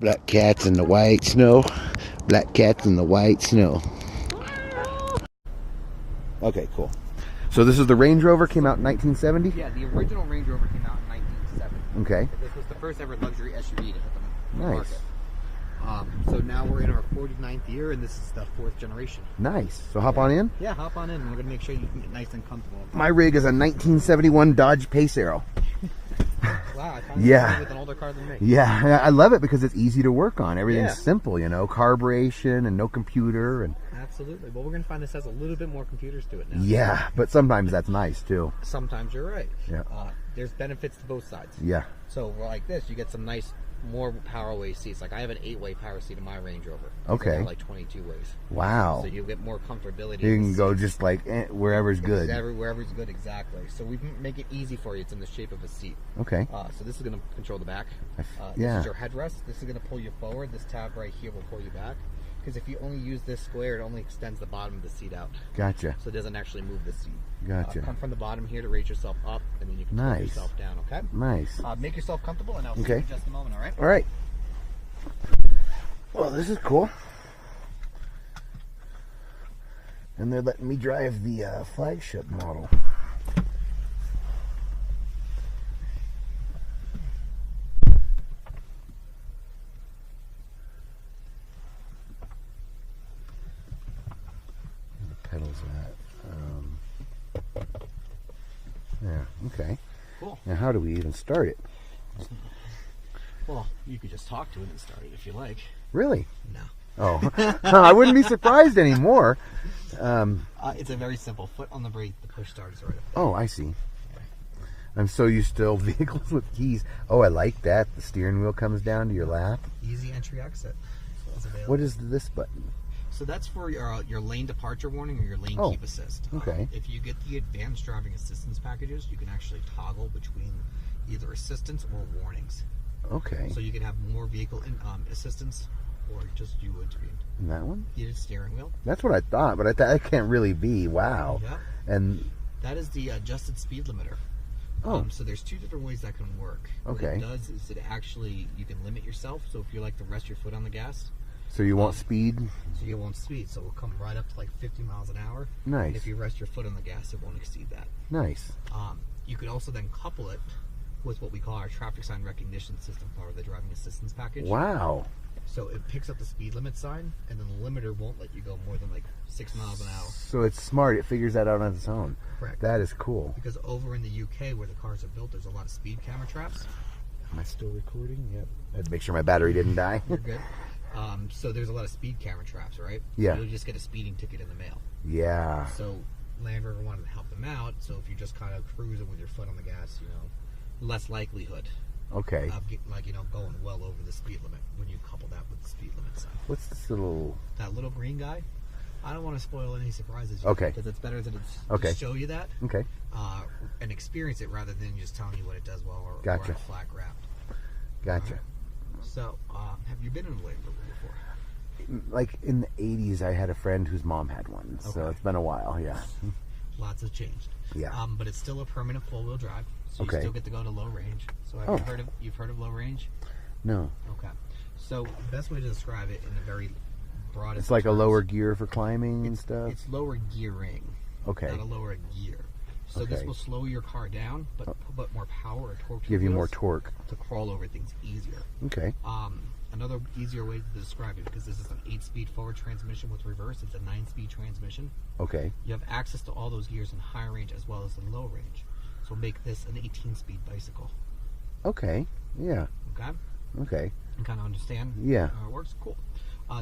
Black cats in the white snow. Black cats in the white snow. Okay, cool. So this is the Range Rover, came out in 1970? Yeah, the original Range Rover came out in 1970. Okay. This was the first ever luxury SUV to hit the Nice. market. So now we're in our 49th year, and this is the 4th generation. Nice. So hop on in? Yeah, hop on in. We're going to make sure you can get nice and comfortable. My rig is a 1971 Dodge Pace Arrow. Wow, I finally Yeah. with an older car than me. Yeah, I love it because it's easy to work on. Everything's Yeah. simple, you know, carburation and no computer. And Absolutely. Well, we're going to find this has a little bit more computers to it now. yeah, but sometimes that's nice too. Sometimes you're right. Yeah. There's benefits to both sides. Yeah. So like this, you get some nice, more power-way seats. Like I have an 8-way power seat in my Range Rover. Okay. They're like 22 ways. Wow. So you get more comfortability. You in the can go seats. just like wherever's good. Wherever's good, exactly. So we make it easy for you. It's in the shape of a seat. Okay. So this is going to control the back. Yeah. This is your headrest. This is going to pull you forward. This tab right here will pull you back. Because if you only use this square, it only extends the bottom of the seat out. Gotcha. So it doesn't actually move the seat. Gotcha. Come from the bottom here to raise yourself up, and then you can tilt yourself down, okay? Nice. Make yourself comfortable, and I'll see you in just a moment, all right? All right. Well, this is cool. And they're letting me drive the flagship model. Pedals that. Yeah, okay. Cool. Now, how do we even start it? Well, you could just talk to it and start it if you like. Really? No. Oh, I wouldn't be surprised anymore. It's a very simple foot on the brake. The push start is right up there. Oh, I see. I'm so used to old vehicles with keys. Oh, I like that. The steering wheel comes down to your lap. Easy entry exit. What is this button? So that's for your lane departure warning or your lane keep assist. Okay. If you get the advanced driving assistance packages, you can actually toggle between either assistance or warnings. Okay. So you can have more vehicle assistance or just you would be. And that one? Heated steering wheel. That's what I thought, but I thought that can't really be. Wow. Yeah. And that is the adjusted speed limiter. Oh. So there's two different ways that can work. Okay. What it does is it actually, you can limit yourself. So if you like to rest your foot on the gas. So you won't speed? So you won't speed. So it'll come right up to like 50 miles an hour. Nice. And if you rest your foot on the gas, it won't exceed that. Nice. You could also then couple it with what we call our traffic sign recognition system, part of the driving assistance package. Wow. So it picks up the speed limit sign, and then the limiter won't let you go more than like 6 miles an hour. So it's smart. It figures that out on its own. Correct. That is cool. Because over in the UK, where the cars are built, there's a lot of speed camera traps. Am I still recording? Yep. I had to make sure my battery didn't die. You're good. So there's a lot of speed camera traps, right? Yeah. You'll just get a speeding ticket in the mail. Yeah. So Land Rover wanted to help them out. So if you're just kind of cruising with your foot on the gas, you know, less likelihood. Okay. Of going well over the speed limit when you couple that with the speed limit sign. What's this little... That little green guy? I don't want to spoil any surprises. Okay. Because it's better to Okay. just show you that. Okay. And experience it rather than just telling you what it does while we're Gotcha. on a flat wrapped. Gotcha. So, have you been in a Land Rover before? Like in the 80s, I had a friend whose mom had one. So it's been a while, yeah. Lots have changed. Yeah. But it's still a permanent four-wheel drive. So you still get to go to low range. So you've heard of low range? No. Okay. So the best way to describe it in a very broad It's like a lower gear for climbing and stuff? It's lower gearing. Okay. Not a lower gear. So this will slow your car down, but put more power or torque. Give you more torque. To crawl over things easier. Okay. Another easier way to describe it, because this is an 8-speed forward transmission with reverse, it's a 9-speed transmission. Okay. You have access to all those gears in high range as well as in low range. So make this an 18-speed bicycle. Okay. Yeah. Okay? Okay. You kind of understand how it works? Cool.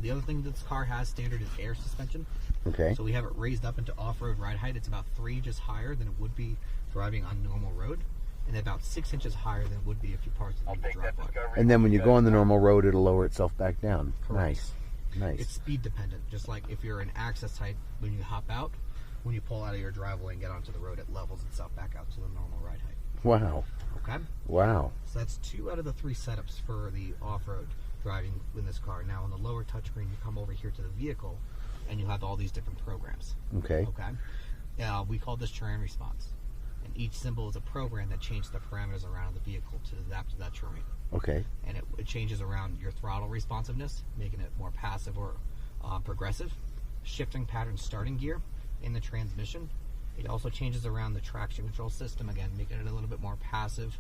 The other thing that this car has standard is air suspension. Okay. So we have it raised up into off-road ride height. It's about 3 inches higher than it would be driving on normal road, and about 6 inches higher than it would be if you parked in the driveway. And then when you go on the normal road, it'll lower itself back down. Correct. Nice. Nice. It's speed dependent, just like if you're in access height, when you hop out, when you pull out of your driveway and get onto the road, it levels itself back out to the normal ride height. Wow. Okay? Wow. So that's 2 out of the 3 setups for the off-road driving in this car. Now on the lower touchscreen, you come over here to the vehicle, and you have all these different programs. Okay. Okay? We call this terrain response. and each symbol is a program that changes the parameters around the vehicle to adapt to that terrain. Okay. And it changes around your throttle responsiveness, making it more passive or progressive, shifting pattern starting gear in the transmission. It also changes around the traction control system, again, making it a little bit more passive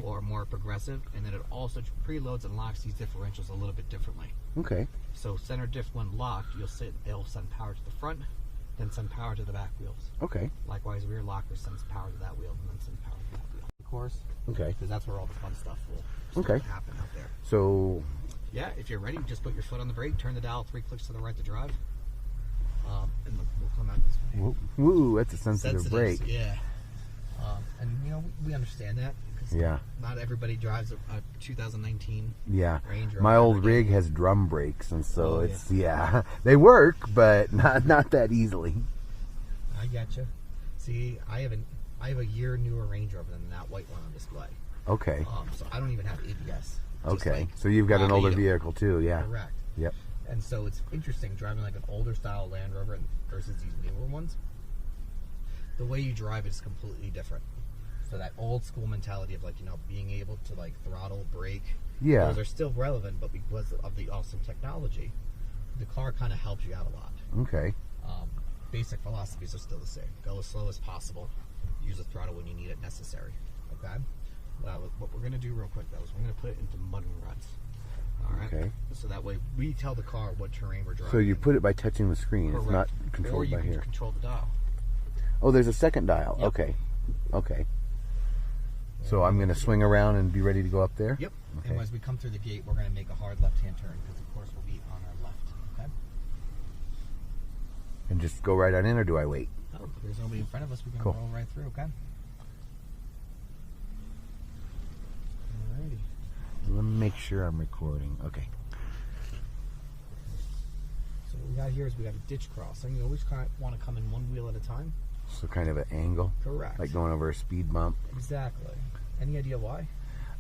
or more progressive. And then it also preloads and locks these differentials a little bit differently. Okay. So center diff when locked, it'll send power to the front, then send power to the back wheels. Okay. Likewise, rear locker sends power to that wheel and then sends power to that wheel. Of course. Okay. Because that's where all the fun stuff will start to happen out there. So, yeah, if you're ready, just put your foot on the brake, turn the dial 3 clicks to the right to drive, and we'll come out this way. woo, that's a sensitive brake. Yeah. And you know, we understand that. Yeah. Not everybody drives a 2019 Yeah. Range Rover. My old rig has drum brakes, and so they work, but not that easily. I gotcha. See, I have a year newer Range Rover than that white one on display. Okay. So I don't even have ABS. Okay. So you've got an older vehicle too, yeah. Correct. Yep. And so it's interesting driving like an older style Land Rover versus these newer ones. The way you drive it is completely different. So that old school mentality of, like, you know, being able to like throttle, brake, those are still relevant, but because of the awesome technology, the car kind of helps you out a lot. Okay. Basic philosophies are still the same. Go as slow as possible. Use the throttle when you need it necessary. Okay. Well, what we're gonna do real quick though is we're gonna put it into mud and ruts. All right. Okay. So that way we tell the car what terrain we're driving. So you put it by touching the screen. Correct. It's not controlled by here. Or you can control the dial. Oh, there's a second dial. Yep. Okay. Okay. So I'm going to swing around and be ready to go up there? Yep. Okay. And as we come through the gate, we're going to make a hard left-hand turn because, of course, we'll be on our left. Okay? And just go right on in, or do I wait? Oh, there's nobody in front of us. We can Cool. roll right through, okay? Alrighty. Let me make sure I'm recording. Okay. So what we got here is we got a ditch crossing. You always kind of want to come in one wheel at a time. So kind of an angle? Correct. Like going over a speed bump? Exactly. Any idea why?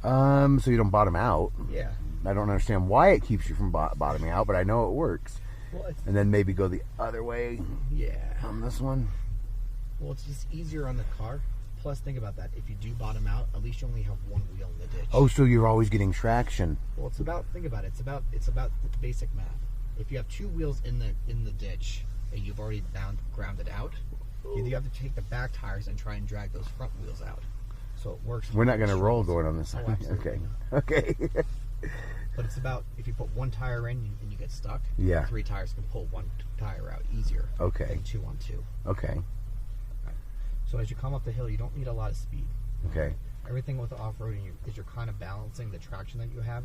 So you don't bottom out. Yeah. I don't understand why it keeps you from bottoming out, but I know it works. Well, and then maybe go the other way. Yeah. On this one. Well, it's just easier on the car. Plus, think about that. If you do bottom out, at least you only have one wheel in the ditch. Oh, so you're always getting traction. Well, it's about, think about it. It's about basic math. If you have two wheels in the ditch and you've already grounded out, you have to take the back tires and try and drag those front wheels out. So it works. We're not going to roll going on this side. Oh, absolutely. Okay. Okay. But it's about, if you put one tire in and you get stuck, yeah, 3 tires can pull one tire out easier. Okay. Than 2 on 2. Okay. So as you come up the hill, you don't need a lot of speed. Okay. Everything with the off-roading is you're kind of balancing the traction that you have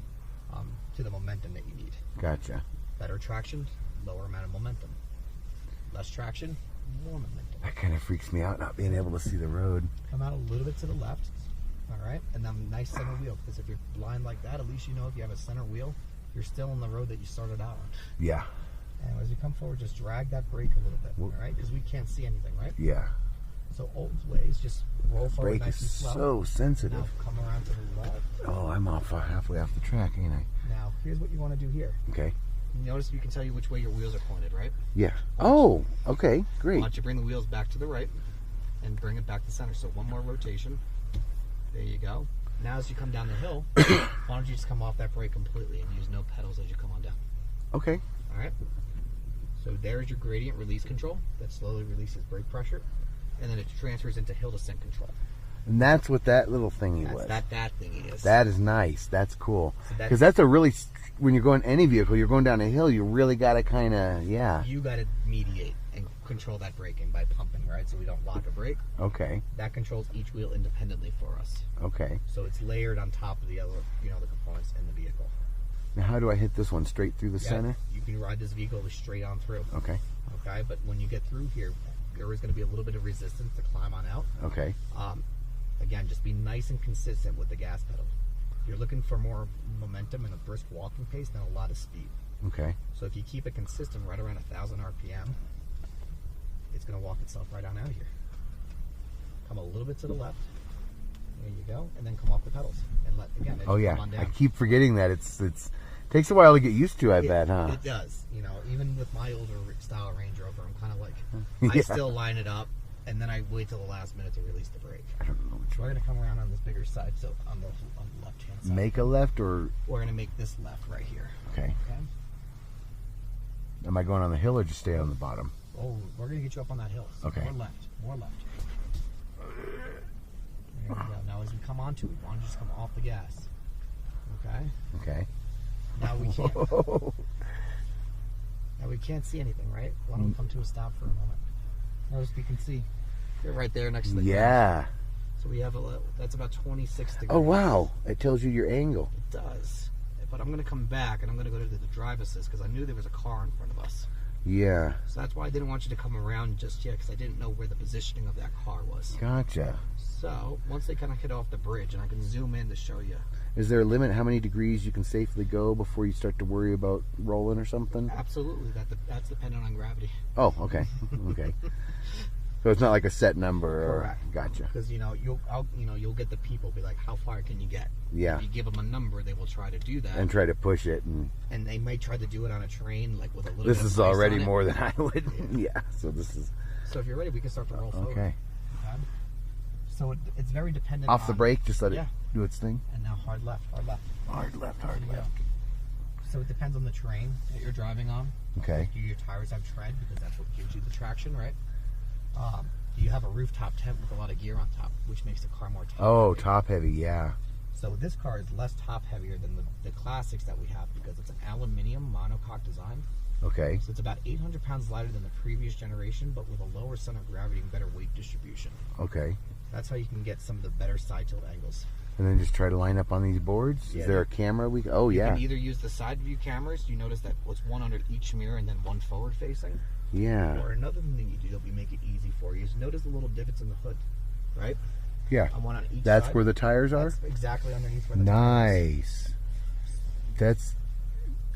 to the momentum that you need. Gotcha. Better traction, lower amount of momentum. Less traction, more momentum. That kind of freaks me out, not being able to see the road. Come out a little bit to the left, all right? And then nice center wheel, because if you're blind like that, at least you know if you have a center wheel, you're still on the road that you started out on. Yeah. And as you come forward, just drag that brake a little bit, all right? Because we can't see anything, right? Yeah. So old ways, just roll forward brake nice and is slow. so sensitive. Now come around to the left. Oh, I'm halfway off the track, ain't I? Now, here's what you want to do here. Okay. Notice you can tell you which way your wheels are pointed, right? Yeah. Oh, okay, great. Why don't you bring the wheels back to the right and bring it back to center. So one more rotation. There you go. Now as you come down the hill, why don't you just come off that brake completely and use no pedals as you come on down. Okay. All right. So there's your gradient release control that slowly releases brake pressure, and then it transfers into hill descent control. And that's what that little thingy was. That thingy is. That is nice. That's cool. Because So that's a really, when you're going any vehicle, you're going down a hill, you really got to kind of, yeah. You got to mediate and control that braking by pumping, right? So we don't lock a brake. Okay. That controls each wheel independently for us. Okay. So it's layered on top of the other, the components in the vehicle. Now how do I hit this one? Straight through the center? You can ride this vehicle straight on through. Okay. Okay, but when you get through here, there is going to be a little bit of resistance to climb on out. Okay. Again, just be nice and consistent with the gas pedal. You're looking for more momentum and a brisk walking pace than a lot of speed. Okay. So if you keep it consistent right around 1,000 RPM, it's going to walk itself right on out here. Come a little bit to the left. There you go. And then come off the pedals. And let, again, Oh yeah, come on down. I keep forgetting that. It's takes a while to get used to, I bet, huh? It does. Even with my older style Range Rover, I'm kind of like, I still line it up and then I wait till the last minute to release the brake. I don't know which We're way. going to come around on this bigger side, so on the left-hand side. Make a left or... We're going to make this left right here. Okay. Okay? Am I going on the hill or just stay on the bottom? Oh, we're going to get you up on that hill. So Okay. More left. More left. There we go. Now as we come onto it, we want to just come off the gas. Okay? Okay. Now we can't. Whoa. Now we can't see anything, right? Why don't we come to a stop for a moment? Notice we can see. You're right there next to the Yeah. ground. So we have that's about 26 degrees. Oh, wow. It tells you your angle. It does. But I'm going to come back and I'm going to go to the drive assist because I knew there was a car in front of us. Yeah. So that's why I didn't want you to come around just yet because I didn't know where the positioning of that car was. Gotcha. So once they kind of hit off the bridge, and I can zoom in to show you. Is there a limit how many degrees you can safely go before you start to worry about rolling or something? Absolutely, that's dependent on gravity. Oh, okay. Okay. So it's not like a set number or... Correct. Gotcha. Because you'll get the people be like, how far can you get? Yeah. If you give them a number, they will try to do that. And try to push it. And they might try to do it on a train, like with a little. This bit of is ice already on it. more than I would. Yeah. So this is... So if you're ready, we can start to roll forward. Okay. Okay? So it's very dependent Off the on- brake, just let it Yeah. do its thing. And now hard left, hard left. Hard left, hard There you go. left. So it depends on the terrain that you're driving on. Okay. Do your tires have tread? Because that's what gives you the traction, right? Do you have a rooftop tent with a lot of gear on top, which makes the car more top Oh, heavy? top heavy, yeah. So this car is less top heavier than the classics that we have because it's an aluminum monocoque design. Okay. So it's about 800 pounds lighter than the previous generation, but with a lower center of gravity and better weight distribution. Okay. That's how you can get some of the better side tilt angles. And then just try to line up on these boards. Yeah. Is there a camera? Oh, You yeah. can either use the side view cameras. You notice that was one under each mirror and then one forward facing. Yeah. Or another thing that you do that'll make it easy for you is notice the little divots in the hood, right? Yeah. And one on each That's side. where the tires are? That's exactly underneath where the tire is. Nice. That's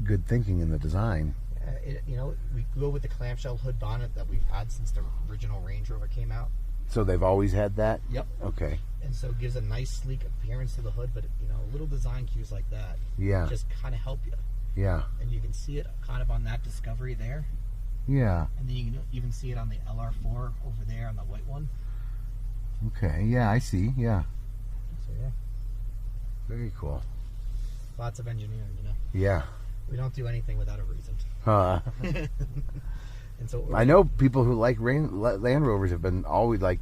good thinking in the design. We go with the clamshell hood bonnet that we've had since the original Range Rover came out. So they've always had that? Yep. Okay. And so it gives a nice sleek appearance to the hood, but little design cues like that Yeah. just kind of help you. Yeah. And you can see it kind of on that Discovery there. Yeah. And then you can even see it on the LR4 over there on the white one. Okay. Yeah, I see. Yeah. So yeah, Very cool. lots of engineering, Yeah. We don't do anything without a reason. And so I know people who like Land Rovers have been always like,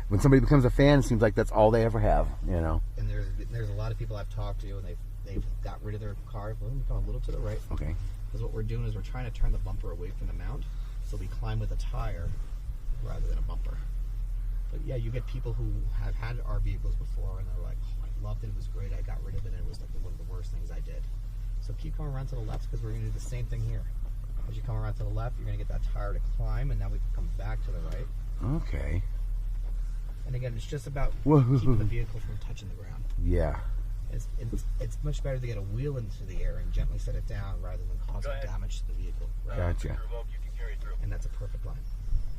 when somebody becomes a fan, it seems like that's all they ever have, And there's a lot of people I've talked to, and they've got rid of their car. Let me come a little to the right. Okay. Because what we're doing is we're trying to turn the bumper away from the mount, so we climb with a tire rather than a bumper. But yeah, you get people who have had our vehicles before, and they're like, "Oh, I loved it. It was great. I got rid of it, and it was like one of the worst things I did." So keep going around to the left because we're going to do the same thing here. As you come around to the left, you're going to get that tire to climb, and now we can come back to the right. Okay. And again, it's just about Whoa. keeping the vehicle from touching the ground. Yeah. It's much better to get a wheel into the air and gently set it down rather than causing damage to the vehicle. Right? Gotcha. And that's a perfect line.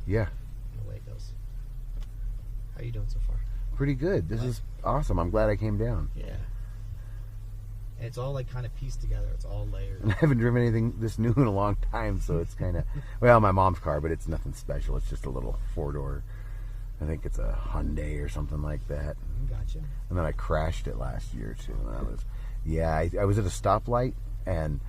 Yeah. And away it goes. How you doing so far? Pretty good. This is awesome. I'm glad I came down. Yeah. And it's all like kind of pieced together. It's all layered. And I haven't driven anything this new in a long time, so it's kind of, well, my mom's car, but it's nothing special. It's just a little four-door. I think it's a Hyundai or something like that. Gotcha. And then I crashed it last year too. And I was at a stoplight, and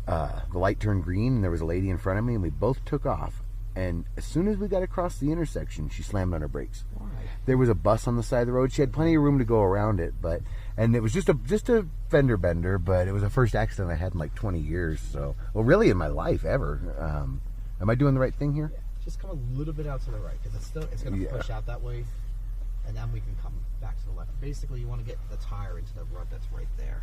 the light turned green, and there was a lady in front of me, and we both took off. And as soon as we got across the intersection, she slammed on her brakes. Why? There was a bus on the side of the road. She had plenty of room to go around it, and it was just a fender bender. But it was the first accident I had in like 20 years. So, well, really in my life ever. Am I doing the right thing here? Yeah. Just come a little bit out to the right because it's going to push out that way, and then we can come back to the left. Basically, you want to get the tire into the rut that's right there.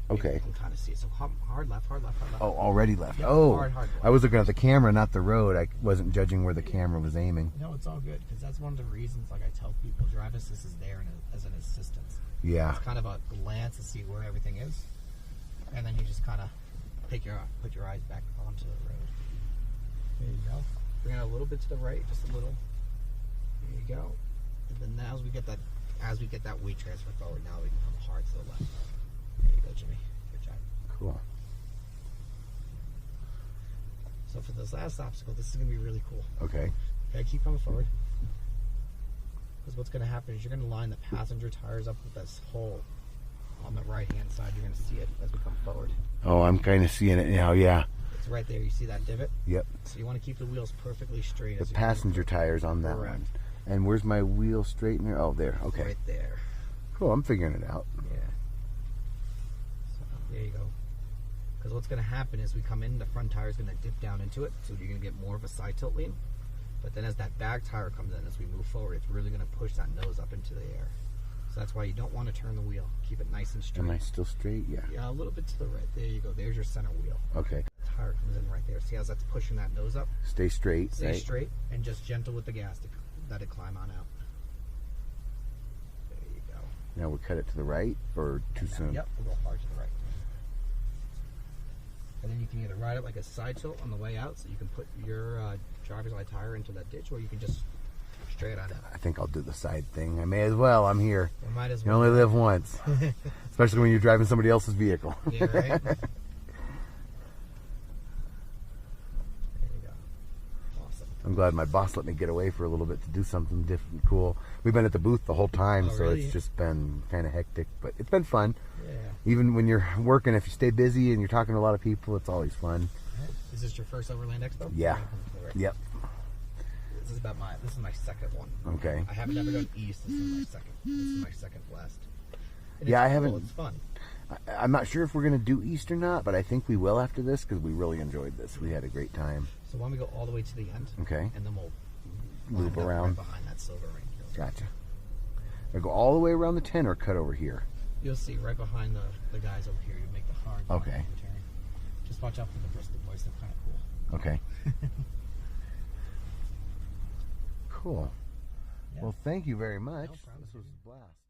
Okay. You can kind of see it. So hard left, hard left, hard left. Oh, already left. Yeah, Oh, hard left. I was looking at the camera, not the road. I wasn't judging where the camera was aiming. No, it's all good because that's one of the reasons. Like I tell people, drive assist is there as an assistance. Yeah. It's kind of a glance to see where everything is, and then you just kind of put your eyes back onto the road. There you go. Bring it a little bit to the right, just a little. There you go. And then now as we get that weight transfer forward, now we can come hard to the left. There you go, Jimmy. Good job. Cool. So for this last obstacle, this is going to be really cool. Okay. Okay, keep coming forward. Because what's going to happen is you're going to line the passenger tires up with this hole on the right-hand side. You're going to see it as we come forward. Oh, I'm kind of seeing it now, yeah. It's right there. You see that divot? Yep. So you want to keep the wheels perfectly straight. The passenger tires on that one. And where's my wheel straightener? Oh, there. Okay. Right there. Cool. I'm figuring it out. Yeah. So there you go. Because what's going to happen is we come in, the front tire is going to dip down into it, so you're going to get more of a side tilt lean. But then as that back tire comes in, as we move forward, it's really going to push that nose up into the air. So that's why you don't want to turn the wheel. Keep it nice and straight. Am I still straight? Yeah. Yeah, a little bit to the right. There you go. There's your center wheel. Okay. The tire comes in right there. See how that's pushing that nose up? Stay straight. Stay right? straight and just gentle with the gas to let it climb on out. There you go. Now we cut it to the right or too soon? Yep, we'll go hard to the right. And then you can either ride it like a side tilt on the way out, so you can put your driver's side tire into that ditch, or you can just straight on out. I think I'll do the side thing. I may as well. I'm here. You might as You well. only live once. Especially when you're driving somebody else's vehicle. Yeah, right? There you go. Awesome. I'm glad my boss let me get away for a little bit to do something different, cool. We've been at the booth the whole time, Oh, so really? it's just been kind of hectic, but it's been fun. Yeah. Even when you're working, if you stay busy and you're talking to a lot of people, it's always fun. Is this your first Overland Expo? Yeah. Right. Yep. This is my second one. Okay. I haven't ever done east. This is my second. This is my second west. And Yeah, it's I cool, haven't- It's fun. I'm not sure if we're going to do East or not, but I think we will after this because we really enjoyed this. We had a great time. So why don't we go all the way to the end? Okay. And then we'll Loop wind up around. right behind that silver Range Rover. Gotcha. I go all the way around the 10 or cut over here? You'll see right behind the guys over here. You make the hard. Okay. turn. Just watch out for the Bristol boys. They're kind of cool. Okay. Cool. Yeah. Well, thank you very much. No problem. This was a blast.